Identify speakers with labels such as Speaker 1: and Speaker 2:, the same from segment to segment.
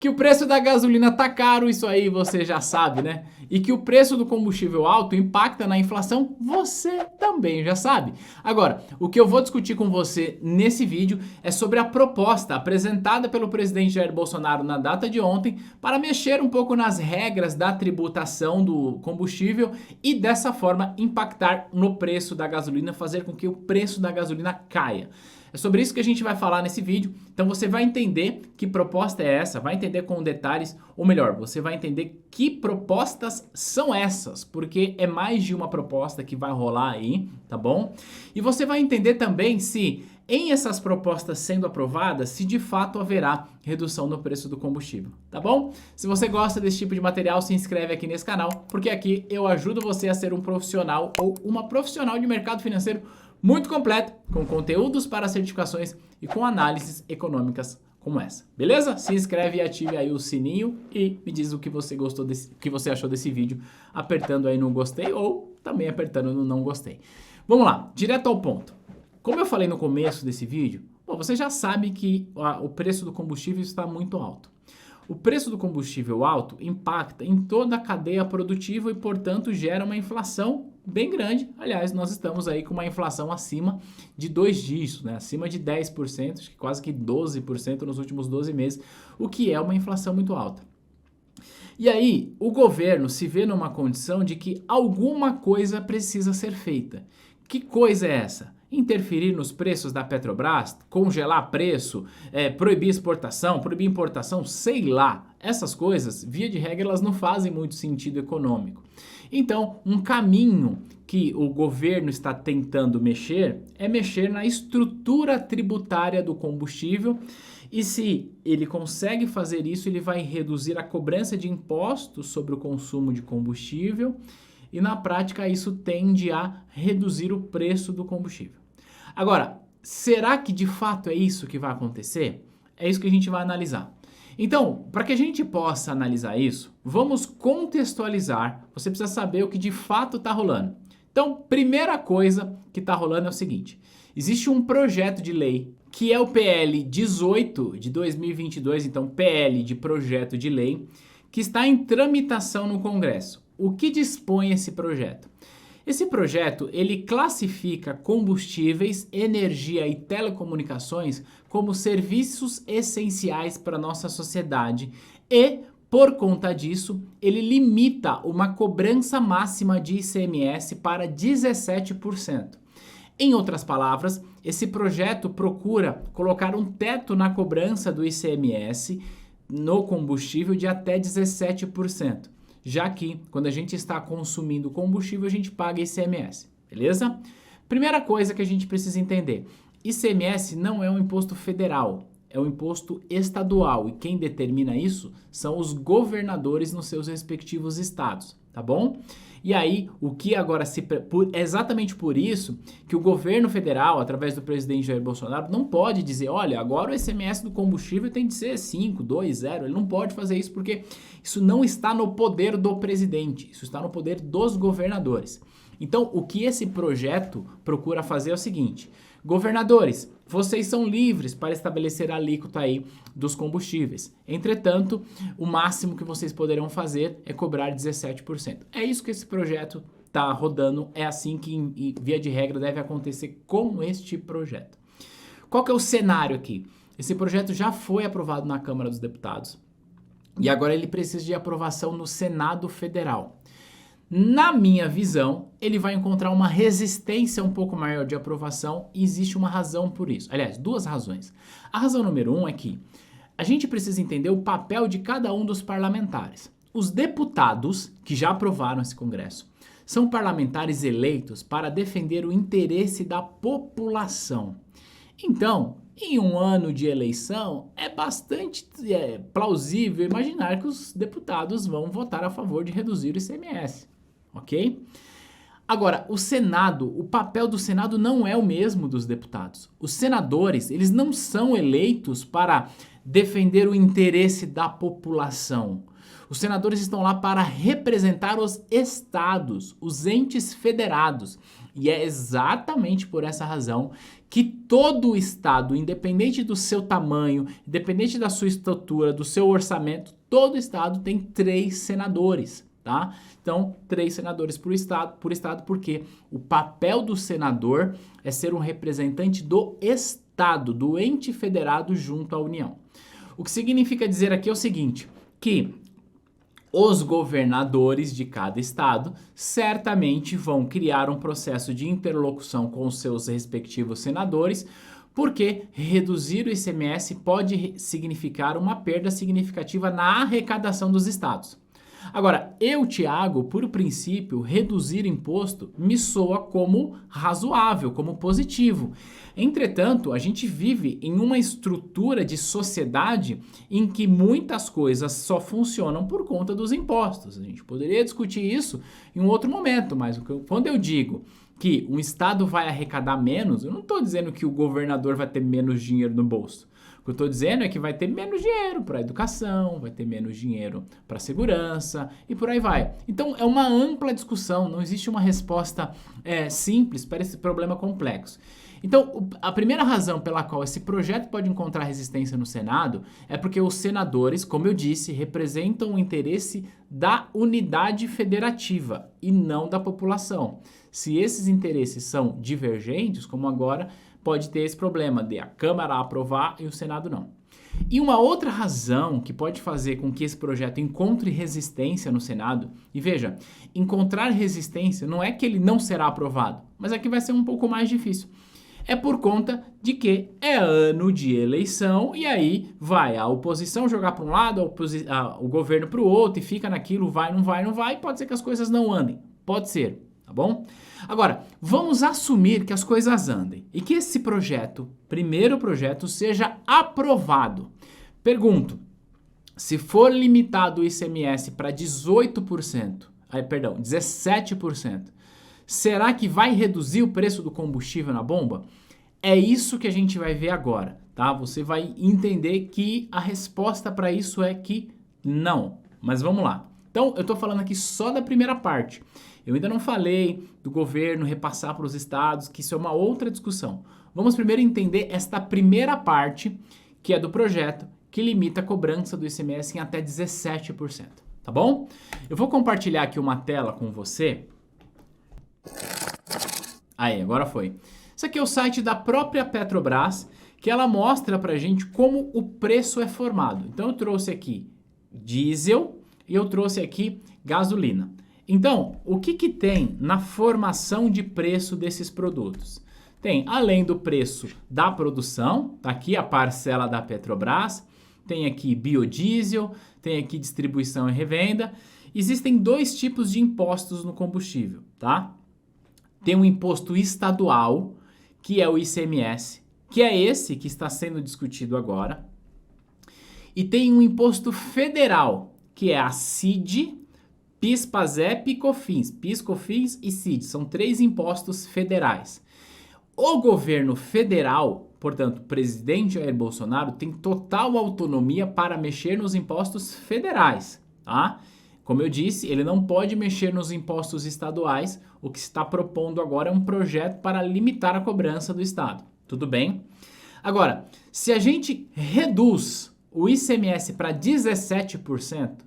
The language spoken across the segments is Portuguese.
Speaker 1: Que o preço da gasolina tá caro, isso aí você já sabe, né? E que o preço do combustível alto impacta na inflação, você também já sabe. Agora, o que eu vou discutir com você nesse vídeo é sobre a proposta apresentada pelo presidente Jair Bolsonaro na data de ontem para mexer um pouco nas regras da tributação do combustível e dessa forma impactar no preço da gasolina, fazer com que o preço da gasolina caia. É sobre isso que a gente vai falar nesse vídeo, então você vai entender que proposta é essa, vai entender com detalhes, ou melhor, você vai entender que propostas são essas, porque é mais de uma proposta que vai rolar aí, tá bom? E você vai entender também se em essas propostas sendo aprovadas, se de fato haverá redução no preço do combustível, tá bom? Se você gosta desse tipo de material, se inscreve aqui nesse canal, porque aqui eu ajudo você a ser um profissional ou uma profissional de mercado financeiro muito completo, com conteúdos para certificações e com análises econômicas como essa. Beleza? Se inscreve e ative aí o sininho e me diz o que você gostou desse, o que você achou desse vídeo, apertando aí no gostei ou também apertando no não gostei. Vamos lá, direto ao ponto. Como eu falei no começo desse vídeo, bom, você já sabe que o preço do combustível está muito alto. O preço do combustível alto impacta em toda a cadeia produtiva e, portanto, gera uma inflação bem grande. Aliás, nós estamos aí com uma inflação acima de 2 dígitos, né? Acima de 10%, acho que quase que 12% nos últimos 12 meses, o que é uma inflação muito alta. E aí, o governo se vê numa condição de que alguma coisa precisa ser feita. Que coisa é essa? Interferir nos preços da Petrobras, congelar preço, proibir exportação, proibir importação, sei lá. Essas coisas, via de regra, elas não fazem muito sentido econômico. Então, um caminho que o governo está tentando mexer é mexer na estrutura tributária do combustível. E se ele consegue fazer isso, ele vai reduzir a cobrança de impostos sobre o consumo de combustível. E na prática isso tende a reduzir o preço do combustível. Agora, será que de fato é isso que vai acontecer? É isso que a gente vai analisar. Então, para que a gente possa analisar isso, vamos contextualizar. Você precisa saber o que de fato está rolando. Então, primeira coisa que está rolando é o seguinte. Existe um projeto de lei que é o PL 18 de 2022, então PL de projeto de lei, que está em tramitação no Congresso. O que dispõe esse projeto? Esse projeto, ele classifica combustíveis, energia e telecomunicações como serviços essenciais para a nossa sociedade e, por conta disso, ele limita uma cobrança máxima de ICMS para 17%. Em outras palavras, esse projeto procura colocar um teto na cobrança do ICMS no combustível de até 17%. Já que quando a gente está consumindo combustível, a gente paga ICMS, beleza? Primeira coisa que a gente precisa entender, ICMS não é um imposto federal, é um imposto estadual e quem determina isso são os governadores nos seus respectivos estados, tá bom? E aí, o que agora é exatamente por isso que o governo federal, através do presidente Jair Bolsonaro, não pode dizer, olha, agora o ICMS do combustível tem de ser 5, 2, 0. Ele não pode fazer isso porque isso não está no poder do presidente, isso está no poder dos governadores. Então, o que esse projeto procura fazer é o seguinte, governadores, vocês são livres para estabelecer a alíquota aí dos combustíveis. Entretanto, o máximo que vocês poderão fazer é cobrar 17%. É isso que esse projeto está rodando, é assim que, via de regra, deve acontecer com este projeto. Qual que é o cenário aqui? Esse projeto já foi aprovado na Câmara dos Deputados e agora ele precisa de aprovação no Senado Federal. Na minha visão, ele vai encontrar uma resistência um pouco maior de aprovação e existe uma razão por isso. Aliás, duas razões. A razão número 1 é que a gente precisa entender o papel de cada um dos parlamentares. Os deputados, que já aprovaram esse Congresso, são parlamentares eleitos para defender o interesse da população. Então, em um ano de eleição, é bastante plausível imaginar que os deputados vão votar a favor de reduzir o ICMS. Ok? Agora, o Senado, o papel do Senado não é o mesmo dos deputados. Os senadores, eles não são eleitos para defender o interesse da população. Os senadores estão lá para representar os estados, os entes federados. E é exatamente por essa razão que todo estado, independente do seu tamanho, independente da sua estrutura, do seu orçamento, todo estado tem 3 senadores, tá? Então, 3 senadores por estado, porque o papel do senador é ser um representante do estado, do ente federado junto à União. O que significa dizer aqui é o seguinte, que os governadores de cada estado certamente vão criar um processo de interlocução com os seus respectivos senadores, porque reduzir o ICMS pode significar uma perda significativa na arrecadação dos estados. Agora, eu, Thiago, por princípio, reduzir imposto me soa como razoável, como positivo. Entretanto, a gente vive em uma estrutura de sociedade em que muitas coisas só funcionam por conta dos impostos. A gente poderia discutir isso em um outro momento, mas quando eu digo que um estado vai arrecadar menos, eu não estou dizendo que o governador vai ter menos dinheiro no bolso. O que eu estou dizendo é que vai ter menos dinheiro para educação, vai ter menos dinheiro para segurança e por aí vai. Então é uma ampla discussão, não existe uma resposta simples para esse problema complexo. Então, a primeira razão pela qual esse projeto pode encontrar resistência no Senado é porque os senadores, como eu disse, representam o interesse da unidade federativa e não da população. Se esses interesses são divergentes, como agora, pode ter esse problema de a Câmara aprovar e o Senado não. E uma outra razão que pode fazer com que esse projeto encontre resistência no Senado, e veja, encontrar resistência não é que ele não será aprovado, mas é que vai ser um pouco mais difícil. É por conta de que é ano de eleição e aí vai a oposição jogar para um lado, o governo para o outro e fica naquilo, vai, não vai, não vai, pode ser que as coisas não andem, pode ser, tá bom? Agora, vamos assumir que as coisas andem e que esse projeto, primeiro projeto, seja aprovado. Pergunto, se for limitado o ICMS para 17%, será que vai reduzir o preço do combustível na bomba? É isso que a gente vai ver agora, tá? Você vai entender que a resposta para isso é que não. Mas vamos lá. Então, eu estou falando aqui só da primeira parte. Eu ainda não falei do governo repassar para os estados, que isso é uma outra discussão. Vamos primeiro entender esta primeira parte, que é do projeto, que limita a cobrança do ICMS em até 17%, tá bom? Eu vou compartilhar aqui uma tela com você. Aí, agora foi. Isso aqui é o site da própria Petrobras, que ela mostra pra gente como o preço é formado. Então eu trouxe aqui diesel e eu trouxe aqui gasolina. Então, o que tem na formação de preço desses produtos? Tem, além do preço da produção, tá aqui a parcela da Petrobras, tem aqui biodiesel, tem aqui distribuição e revenda. Existem 2 tipos de impostos no combustível, tá? Tem um imposto estadual, que é o ICMS, que é esse que está sendo discutido agora. E tem um imposto federal, que é a CID, PIS, PASEP e COFINS. PIS, COFINS e CID, são 3 impostos federais. O governo federal, portanto, o presidente Jair Bolsonaro, tem total autonomia para mexer nos impostos federais, tá? Como eu disse, ele não pode mexer nos impostos estaduais. O que se está propondo agora é um projeto para limitar a cobrança do Estado. Tudo bem? Agora, se a gente reduz o ICMS para 17%,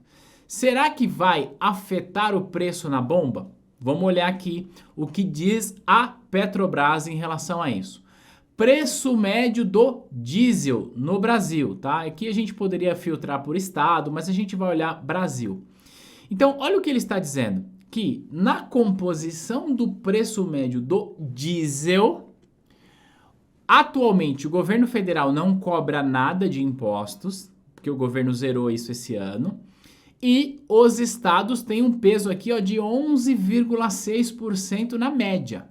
Speaker 1: será que vai afetar o preço na bomba? Vamos olhar aqui o que diz a Petrobras em relação a isso. Preço médio do diesel no Brasil, tá? Aqui a gente poderia filtrar por estado, mas a gente vai olhar Brasil. Então, olha o que ele está dizendo, que na composição do preço médio do diesel, atualmente o governo federal não cobra nada de impostos, porque o governo zerou isso esse ano, e os estados têm um peso aqui de 11,6% na média.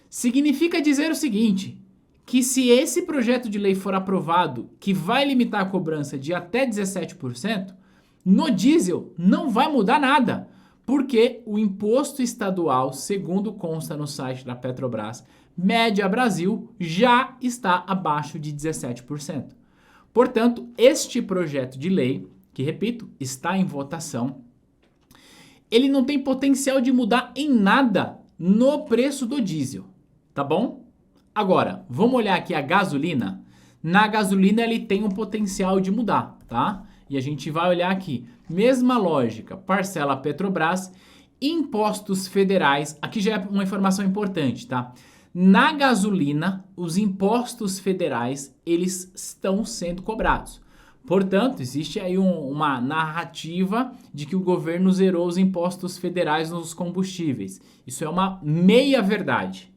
Speaker 1: Significa dizer o seguinte, que se esse projeto de lei for aprovado, que vai limitar a cobrança de até 17%, no diesel não vai mudar nada, porque o imposto estadual, segundo consta no site da Petrobras, Média Brasil, já está abaixo de 17%. Portanto, este projeto de lei, que repito, está em votação, ele não tem potencial de mudar em nada no preço do diesel, tá bom? Agora, vamos olhar aqui a gasolina. Na gasolina ele tem um potencial de mudar, tá? E a gente vai olhar aqui. Mesma lógica, parcela Petrobras, impostos federais. Aqui já é uma informação importante, tá? Na gasolina, os impostos federais, eles estão sendo cobrados. Portanto, existe aí uma narrativa de que o governo zerou os impostos federais nos combustíveis. Isso é uma meia-verdade.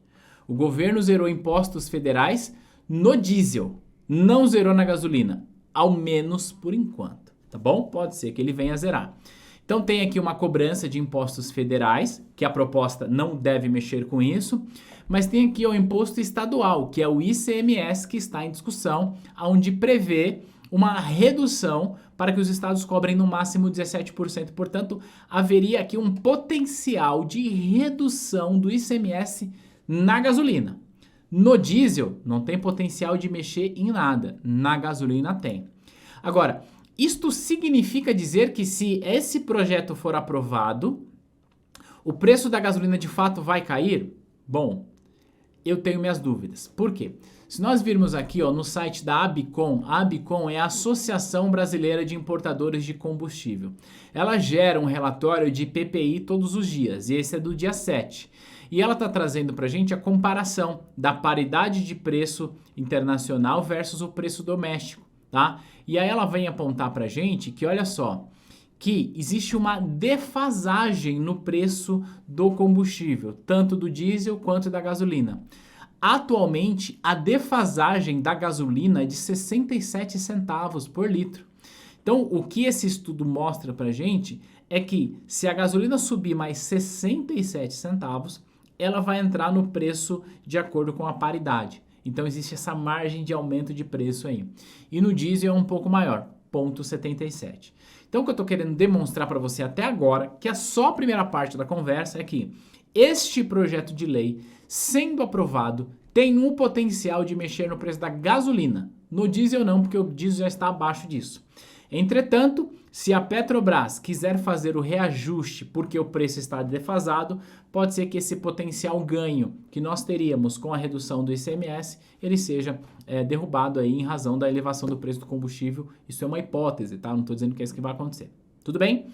Speaker 1: O governo zerou impostos federais no diesel, não zerou na gasolina, ao menos por enquanto, tá bom? Pode ser que ele venha a zerar. Então tem aqui uma cobrança de impostos federais, que a proposta não deve mexer com isso, mas tem aqui o imposto estadual, que é o ICMS, que está em discussão, onde prevê uma redução para que os estados cobrem no máximo 17%. Portanto, haveria aqui um potencial de redução do ICMS na gasolina. No diesel, não tem potencial de mexer em nada. Na gasolina tem. Agora, isto significa dizer que se esse projeto for aprovado, o preço da gasolina de fato vai cair? Bom, eu tenho minhas dúvidas. Por quê? Se nós virmos aqui no site da ABICOM, a ABICOM é a Associação Brasileira de Importadores de Combustível. Ela gera um relatório de PPI todos os dias, e esse é do dia 7. E ela está trazendo para a gente a comparação da paridade de preço internacional versus o preço doméstico, tá? E aí ela vem apontar para a gente que, olha só, que existe uma defasagem no preço do combustível, tanto do diesel quanto da gasolina. Atualmente, a defasagem da gasolina é de 67 centavos por litro. Então, o que esse estudo mostra pra gente é que se a gasolina subir mais 67 centavos, ela vai entrar no preço de acordo com a paridade. Então, existe essa margem de aumento de preço aí. E no diesel é um pouco maior, 0,77. Então, o que eu estou querendo demonstrar para você até agora, que é só a primeira parte da conversa, é que este projeto de lei, sendo aprovado, tem um potencial de mexer no preço da gasolina. No diesel não, porque o diesel já está abaixo disso. Entretanto, se a Petrobras quiser fazer o reajuste porque o preço está defasado, pode ser que esse potencial ganho que nós teríamos com a redução do ICMS, ele seja derrubado aí em razão da elevação do preço do combustível. Isso é uma hipótese, tá? Não estou dizendo que é isso que vai acontecer. Tudo bem?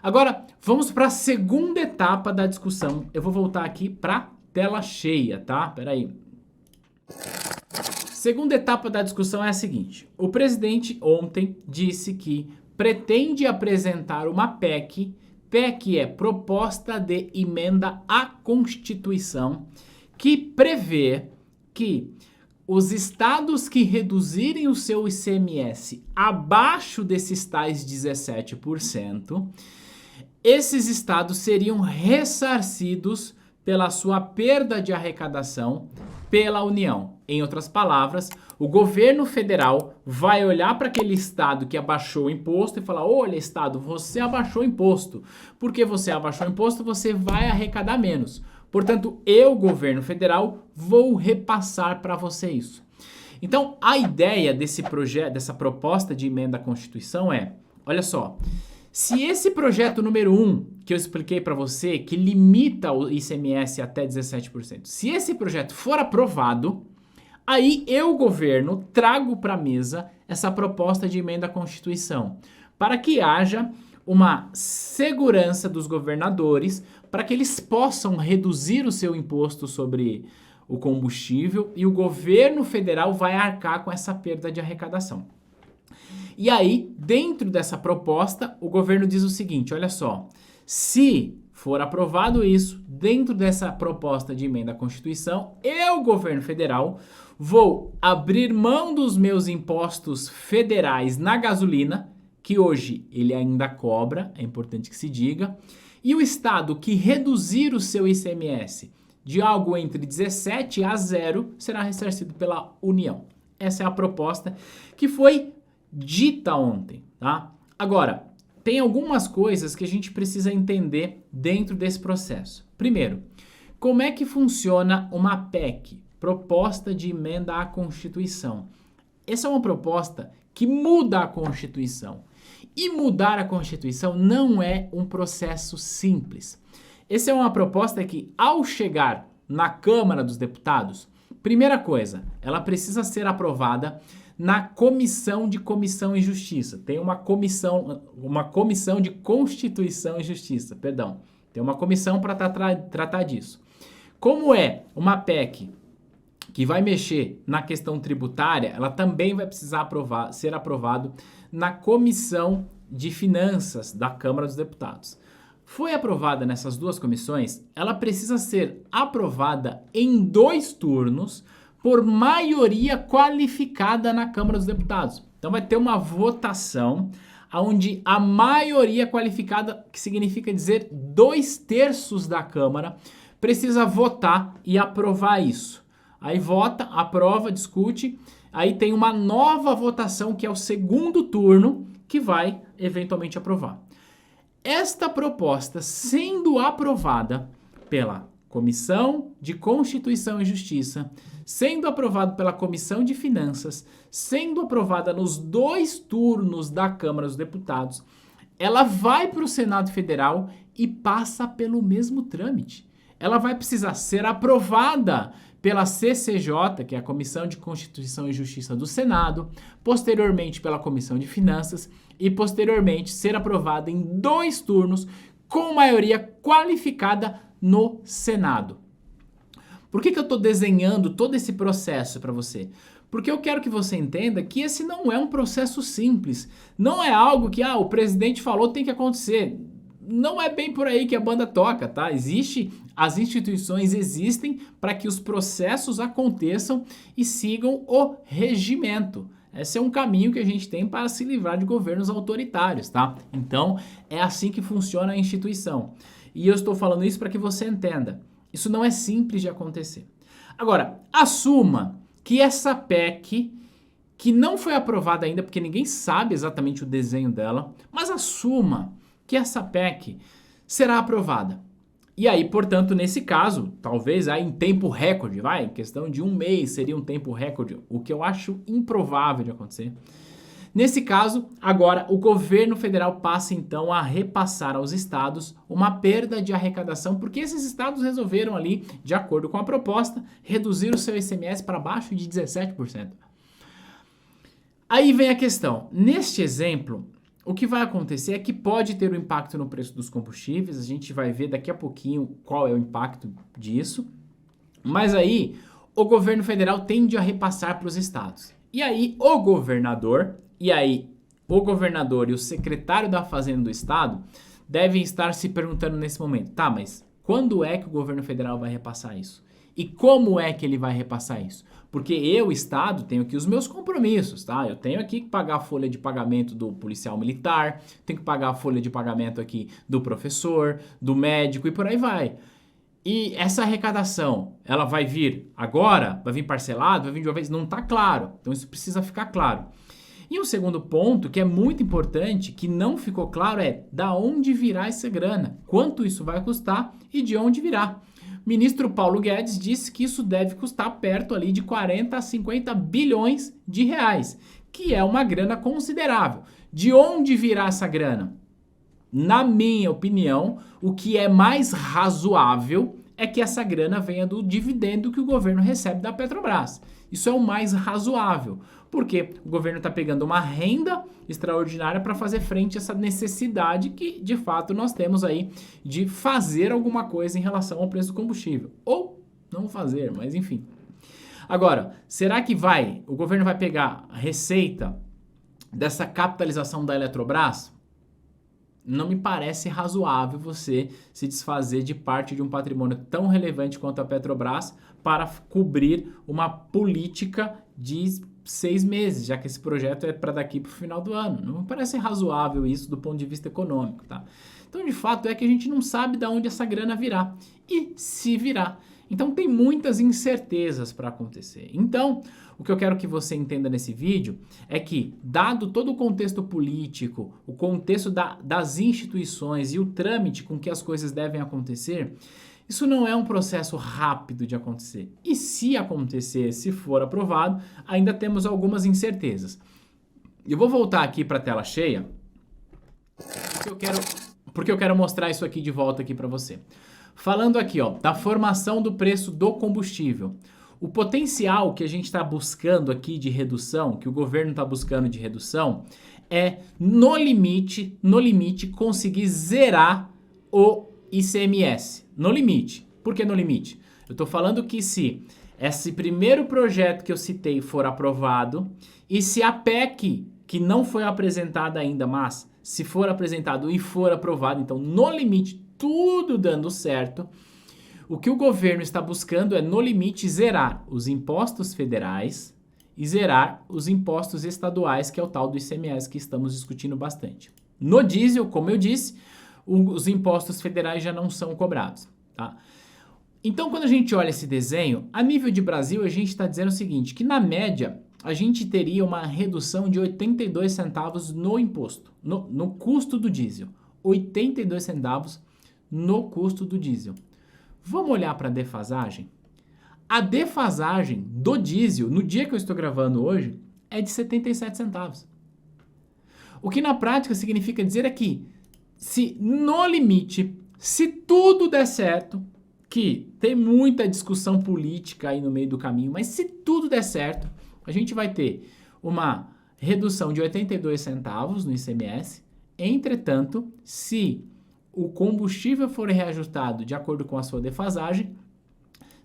Speaker 1: Agora, vamos para a segunda etapa da discussão. Eu vou voltar aqui para tela cheia, tá? Peraí. Segunda etapa da discussão é a seguinte. O presidente ontem disse que pretende apresentar uma PEC. PEC é Proposta de Emenda à Constituição, que prevê que os estados que reduzirem o seu ICMS abaixo desses tais 17%, esses estados seriam ressarcidos pela sua perda de arrecadação pela União. Em outras palavras, o governo federal vai olhar para aquele estado que abaixou o imposto e falar: olha, estado, você abaixou o imposto. Porque você abaixou o imposto, você vai arrecadar menos. Portanto, eu, governo federal, vou repassar para você isso. Então, a ideia desse projeto, dessa proposta de emenda à Constituição é, olha só, se esse projeto número 1, que eu expliquei para você, que limita o ICMS até 17%, se esse projeto for aprovado, aí eu, governo, trago para a mesa essa proposta de emenda à Constituição, para que haja uma segurança dos governadores, para que eles possam reduzir o seu imposto sobre o combustível e o governo federal vai arcar com essa perda de arrecadação. E aí, dentro dessa proposta, o governo diz o seguinte, olha só, se for aprovado isso, dentro dessa proposta de emenda à Constituição, eu, governo federal, vou abrir mão dos meus impostos federais na gasolina, que hoje ele ainda cobra, é importante que se diga, e o estado que reduzir o seu ICMS de algo entre 17 a 0 será ressarcido pela União. Essa é a proposta que foi dita ontem, tá? Agora, tem algumas coisas que a gente precisa entender dentro desse processo. Primeiro, como é que funciona uma PEC, Proposta de Emenda à Constituição? Essa é uma proposta que muda a Constituição. E mudar a Constituição não é um processo simples. Essa é uma proposta que, ao chegar na Câmara dos Deputados, Primeira coisa, ela precisa ser aprovada na Comissão e Justiça. Tem uma comissão de Constituição e Justiça, perdão. Tem uma comissão para tratar disso. Como é uma PEC que vai mexer na questão tributária, ela também vai precisar ser aprovado na Comissão de Finanças da Câmara dos Deputados. Foi aprovada nessas duas comissões, ela precisa ser aprovada em 2 turnos por maioria qualificada na Câmara dos Deputados. Então vai ter uma votação onde a maioria qualificada, que significa dizer 2/3 da Câmara, precisa votar e aprovar isso. Aí vota, aprova, discute, aí tem uma nova votação que é o segundo turno que vai eventualmente aprovar. Esta proposta sendo aprovada pela Comissão de Constituição e Justiça, sendo aprovada pela Comissão de Finanças, sendo aprovada nos 2 turnos da Câmara dos Deputados, ela vai para o Senado Federal e passa pelo mesmo trâmite. Ela vai precisar ser aprovada pela CCJ, que é a Comissão de Constituição e Justiça do Senado, posteriormente pela Comissão de Finanças e posteriormente ser aprovada em 2 turnos com maioria qualificada no Senado. Por que eu estou desenhando todo esse processo para você? Porque eu quero que você entenda que esse não é um processo simples. Não é algo que o presidente falou tem que acontecer. Não é bem por aí que a banda toca, tá? As instituições existem para que os processos aconteçam e sigam o regimento. Esse é um caminho que a gente tem para se livrar de governos autoritários, tá? Então, é assim que funciona a instituição. E eu estou falando isso para que você entenda. Isso não é simples de acontecer. Agora, assuma que essa PEC, que não foi aprovada ainda, porque ninguém sabe exatamente o desenho dela, mas assuma que essa PEC será aprovada. E aí, portanto, nesse caso, talvez aí em tempo recorde, em questão de 1 mês seria um tempo recorde, o que eu acho improvável de acontecer. Nesse caso, agora o governo federal passa então a repassar aos estados uma perda de arrecadação, porque esses estados resolveram ali, de acordo com a proposta, reduzir o seu ICMS para baixo de 17%. Aí vem a questão, neste exemplo, o que vai acontecer é que pode ter um impacto no preço dos combustíveis, a gente vai ver daqui a pouquinho qual é o impacto disso, mas aí o governo federal tende a repassar para os estados. E aí o governador e o secretário da Fazenda do estado devem estar se perguntando nesse momento, tá, mas quando é que o governo federal vai repassar isso? E como é que ele vai repassar isso? Porque eu, Estado, tenho aqui os meus compromissos, tá? Eu tenho aqui que pagar a folha de pagamento do policial militar, tenho que pagar a folha de pagamento aqui do professor, do médico e por aí vai. E essa arrecadação, ela vai vir agora? Vai vir parcelado? Vai vir de uma vez? Não está claro. Então isso precisa ficar claro. E um segundo ponto que é muito importante, que não ficou claro, é da onde virá essa grana? Quanto isso vai custar e de onde virá? Ministro Paulo Guedes disse que isso deve custar perto ali de 40 a 50 bilhões de reais, que é uma grana considerável. De onde virá essa grana? Na minha opinião, o que é mais razoável é que essa grana venha do dividendo que o governo recebe da Petrobras. Isso é o mais razoável, porque o governo está pegando uma renda extraordinária para fazer frente a essa necessidade que, de fato, nós temos aí de fazer alguma coisa em relação ao preço do combustível. Ou não fazer, mas enfim. Agora, será que o governo vai pegar a receita dessa capitalização da Eletrobras? Não me parece razoável você se desfazer de parte de um patrimônio tão relevante quanto a Petrobras para cobrir uma política de 6 meses, já que esse projeto é para daqui para o final do ano. Não me parece razoável isso do ponto de vista econômico, tá? Então, de fato, é que a gente não sabe de onde essa grana virá e se virá. Então, tem muitas incertezas para acontecer. Então, o que eu quero que você entenda nesse vídeo é que, dado todo o contexto político, o contexto das instituições e o trâmite com que as coisas devem acontecer, isso não é um processo rápido de acontecer. E se acontecer, se for aprovado, ainda temos algumas incertezas. Eu vou voltar aqui para a tela cheia, porque eu quero mostrar isso aqui de volta aqui para você. Falando aqui, da formação do preço do combustível. o potencial que a gente está buscando aqui de redução, que o governo está buscando de redução, é no limite, conseguir zerar o ICMS. No limite. Por que no limite? Eu estou falando que se esse primeiro projeto que eu citei for aprovado e se a PEC, que não foi apresentada ainda, mas se for apresentado e for aprovado, então no limite, tudo dando certo, o que o governo está buscando é no limite zerar os impostos federais e zerar os impostos estaduais, que é o tal do ICMS que estamos discutindo bastante. No diesel, como eu disse, os impostos federais já não são cobrados, tá? Então, quando a gente olha esse desenho, a nível de Brasil, a gente está dizendo o seguinte, que na média, a gente teria uma redução de 82 centavos no imposto, no custo do diesel. 82 centavos no custo do diesel. Vamos olhar para a defasagem? A defasagem do diesel, no dia que eu estou gravando hoje, é de 77 centavos. O que na prática significa dizer é que, se no limite, se tudo der certo, que tem muita discussão política aí no meio do caminho, mas se tudo der certo, a gente vai ter uma redução de 82 centavos no ICMS. Entretanto, se o combustível for reajustado de acordo com a sua defasagem,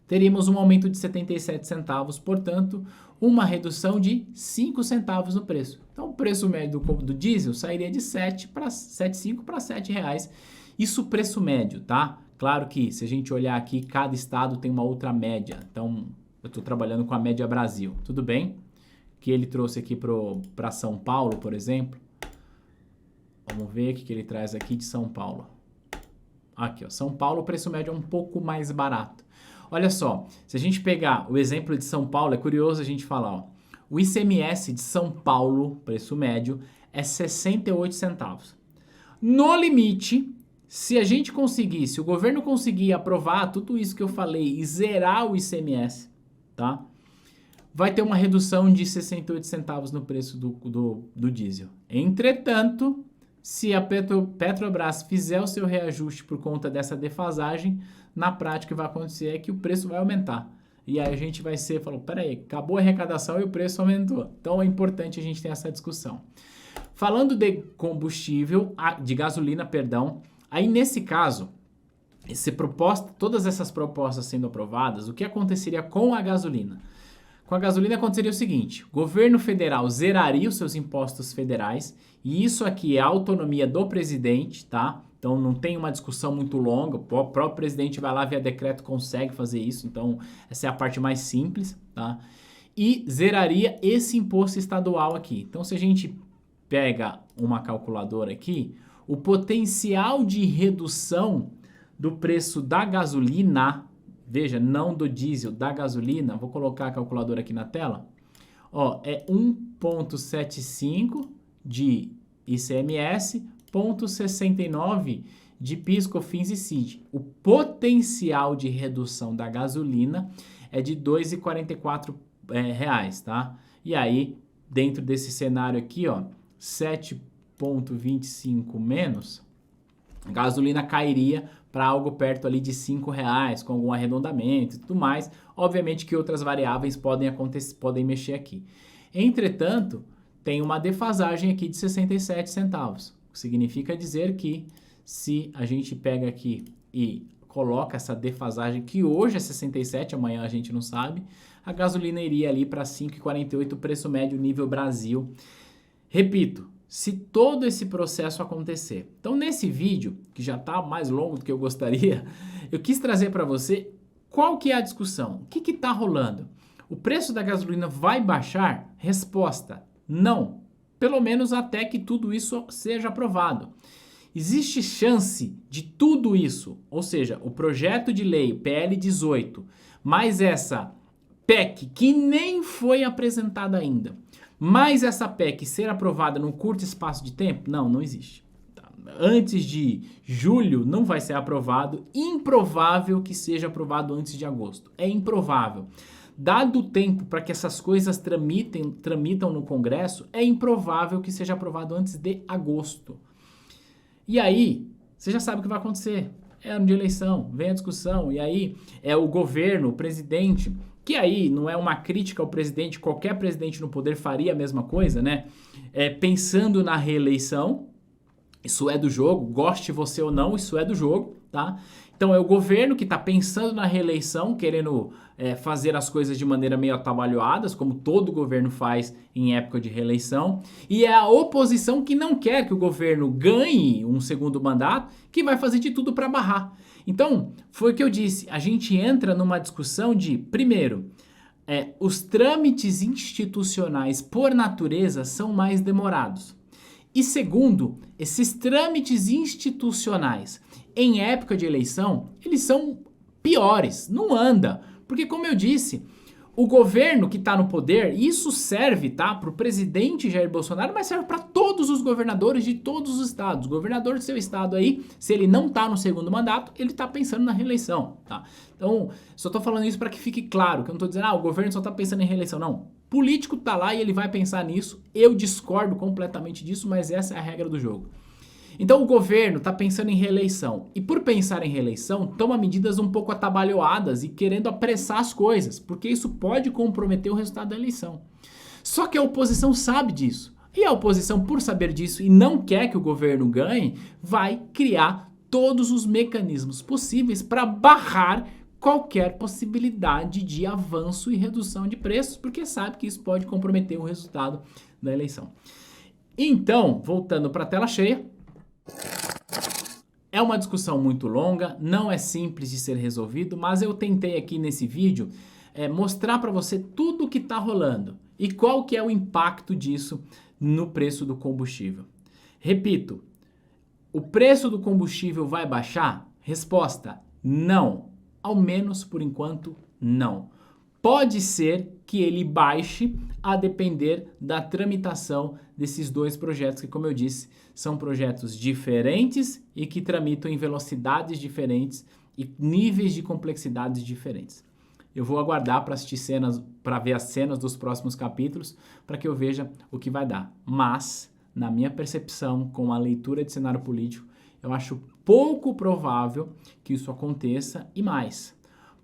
Speaker 1: teríamos um aumento de 77 centavos, portanto, uma redução de 5 centavos no preço. Então, o preço médio do diesel sairia de 7,5 para R$ 7 reais. Isso preço médio, tá? Claro que se a gente olhar aqui, cada estado tem uma outra média. Então, eu estou trabalhando com a média Brasil. Tudo bem? Que ele trouxe aqui para São Paulo, por exemplo. Vamos ver o que ele traz aqui de São Paulo. Aqui, ó, São Paulo, o preço médio é um pouco mais barato. Olha só, se a gente pegar o exemplo de São Paulo, é curioso a gente falar, ó, o ICMS de São Paulo, preço médio, é 68 centavos. No limite, se a gente conseguir, se o governo conseguir aprovar tudo isso que eu falei e zerar o ICMS, tá? Vai ter uma redução de 68 centavos no preço do diesel. Entretanto, se a Petrobras fizer o seu reajuste por conta dessa defasagem, na prática o que vai acontecer é que o preço vai aumentar. E aí a gente vai falou, peraí, acabou a arrecadação e o preço aumentou. Então é importante a gente ter essa discussão. Falando de combustível, de gasolina, perdão, aí nesse caso, todas essas propostas sendo aprovadas, o que aconteceria com a gasolina? Com a gasolina aconteceria o seguinte, o governo federal zeraria os seus impostos federais, e isso aqui é a autonomia do presidente, tá? Então não tem uma discussão muito longa, o próprio presidente vai lá via decreto, consegue fazer isso, então essa é a parte mais simples, tá? E zeraria esse imposto estadual aqui. Então se a gente pega uma calculadora aqui, o potencial de redução do preço da gasolina, veja, não do diesel, da gasolina, vou colocar a calculadora aqui na tela, ó, é 1,75 de ICMS, 0,69 de PIS, COFINS e CID. O potencial de redução da gasolina é de R$ 2,44, tá? E aí, dentro desse cenário aqui, ó, 7,25 menos, a gasolina cairia para algo perto ali de R$ 5,00, com algum arredondamento e tudo mais. Obviamente que outras variáveis podem acontecer, podem mexer aqui. Entretanto, tem uma defasagem aqui de 67 centavos. O que significa dizer que se a gente pega aqui e coloca essa defasagem, que hoje é 67, amanhã a gente não sabe, a gasolina iria ali para 5,48, preço médio nível Brasil. Repito, se todo esse processo acontecer. Então, nesse vídeo, que já está mais longo do que eu gostaria, eu quis trazer para você qual que é a discussão. O que está rolando? O preço da gasolina vai baixar? Resposta, não. Pelo menos até que tudo isso seja aprovado. Existe chance de tudo isso, ou seja, o projeto de lei, PL 18, mais essa PEC, que nem foi apresentada ainda, mais essa PEC ser aprovada num curto espaço de tempo? Não, não existe. Antes de julho não vai ser aprovado. Improvável que seja aprovado antes de agosto. É improvável. Dado o tempo para que essas coisas tramitam no Congresso, é improvável que seja aprovado antes de agosto. E aí, você já sabe o que vai acontecer. É ano de eleição, vem a discussão, e aí é o governo, o presidente, que aí não é uma crítica ao presidente, qualquer presidente no poder faria a mesma coisa, né? Pensando na reeleição, isso é do jogo, goste você ou não, isso é do jogo, tá? Então é o governo que está pensando na reeleição, querendo fazer as coisas de maneira meio atabalhoadas, como todo governo faz em época de reeleição, e é a oposição que não quer que o governo ganhe um segundo mandato, que vai fazer de tudo para barrar. Então, foi o que eu disse, a gente entra numa discussão de, primeiro, os trâmites institucionais por natureza são mais demorados. E segundo, esses trâmites institucionais em época de eleição, eles são piores, não anda. Porque como eu disse, o governo que está no poder, isso serve, tá, para o presidente Jair Bolsonaro, mas serve para todos os governadores de todos os estados. O governador do seu estado aí, se ele não está no segundo mandato, ele está pensando na reeleição, tá? Então, só estou falando isso para que fique claro, que eu não estou dizendo, o governo só está pensando em reeleição, não. Político tá lá e ele vai pensar nisso. Eu discordo completamente disso, mas essa é a regra do jogo. Então o governo está pensando em reeleição e por pensar em reeleição toma medidas um pouco atabalhoadas e querendo apressar as coisas, porque isso pode comprometer o resultado da eleição. Só que a oposição sabe disso. E a oposição, por saber disso e não quer que o governo ganhe, vai criar todos os mecanismos possíveis para barrar qualquer possibilidade de avanço e redução de preços, porque sabe que isso pode comprometer o resultado da eleição. Então, voltando para a tela cheia, é uma discussão muito longa, não é simples de ser resolvido, mas eu tentei aqui nesse vídeo mostrar para você tudo o que está rolando e qual que é o impacto disso no preço do combustível. Repito, o preço do combustível vai baixar? Resposta, não. Ao menos por enquanto, não. Pode ser que ele baixe a depender da tramitação desses dois projetos que, como eu disse, são projetos diferentes e que tramitam em velocidades diferentes e níveis de complexidades diferentes. Eu vou aguardar para assistir cenas, para ver as cenas dos próximos capítulos, para que eu veja o que vai dar. Mas, na minha percepção, com a leitura de cenário político, eu acho pouco provável que isso aconteça e mais.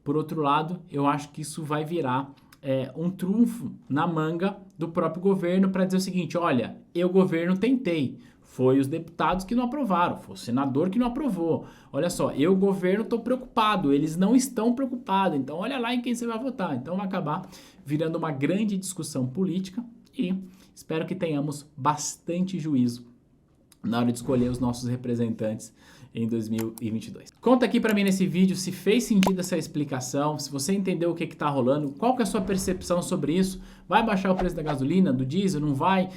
Speaker 1: Por outro lado, eu acho que isso vai virar um trunfo na manga do próprio governo para dizer o seguinte, olha, eu governo tentei, foi os deputados que não aprovaram, foi o senador que não aprovou. Olha só, eu governo estou preocupado, eles não estão preocupados, então olha lá em quem você vai votar. Então vai acabar virando uma grande discussão política e espero que tenhamos bastante juízo na hora de escolher os nossos representantes em 2022. Conta aqui pra mim nesse vídeo se fez sentido essa explicação, se você entendeu o que tá rolando, qual que é a sua percepção sobre isso, vai baixar o preço da gasolina, do diesel, não vai?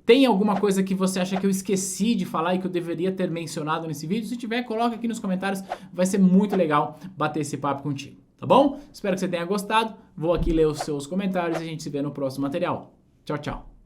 Speaker 1: Tem alguma coisa que você acha que eu esqueci de falar e que eu deveria ter mencionado nesse vídeo? Se tiver, coloca aqui nos comentários, vai ser muito legal bater esse papo contigo, tá bom? Espero que você tenha gostado, vou aqui ler os seus comentários e a gente se vê no próximo material. Tchau, tchau!